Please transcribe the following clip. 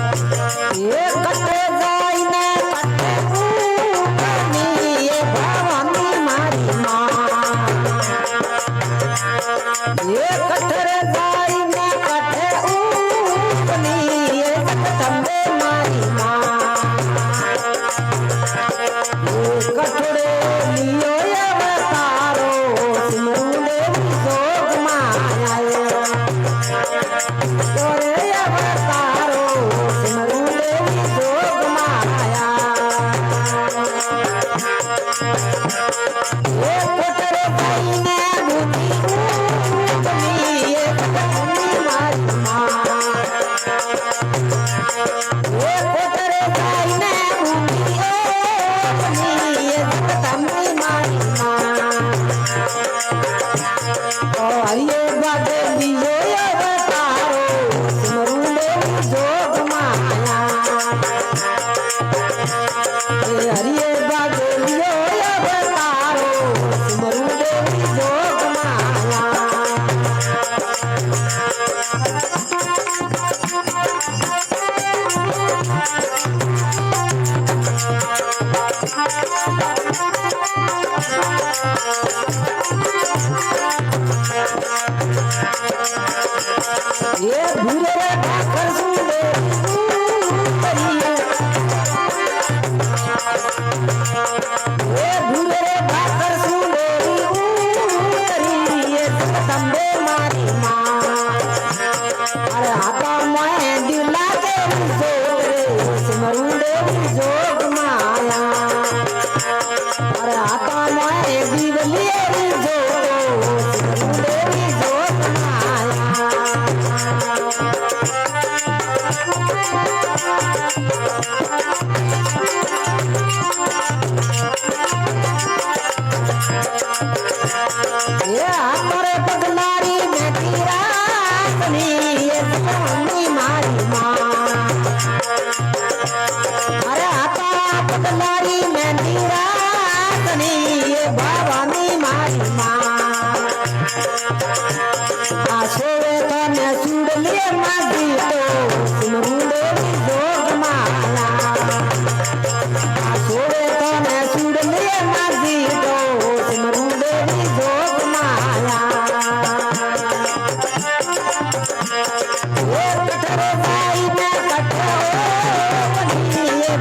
ये कटे जाइने कटे ऊपनी ये भवानी मारी माँ ये कटरे जाइने कटे ऊपनी ये जगदम्बे मारी माँ ये कटरे लियो ये अवतारो सिमरूले जोग माया तोरे अवतारो सिमरूले जोग माया ये कटरे जाइने बुद्धि ऊपनी ये जगदम्बे मारी माँ ये कटरे जाइने बुद्धि ऊपनी ये जगदम्बे मारी माँ हरिये बादे लियो अवतारो सिमरूले जोग माया हरिये बादे लियो अवतारो सिमरूले जोग माया ये भूले ठाकर सुंदे करिए ये भूले ठाकर सुंदे करिए जगदम्बे मारी माँ अरे आता मैं दिला के जोरे सिमरूले जोग माया अरे आता मैं दिवलिए जोगो सिमरूले जोग माया ये हमारे बदलारी में तीरा बनी ये भवानी मारी माँ अरे आता बदलारी में तीरा बनी ये भवानी मारी माँ आशोवे तो ने सुड़ लिए मागी तो सिमरूले जोग माया आशोवे तो ने सुड़ लिए मागी तो सिमरूले जोग माया ये कटरे भाई में कटो बनी ये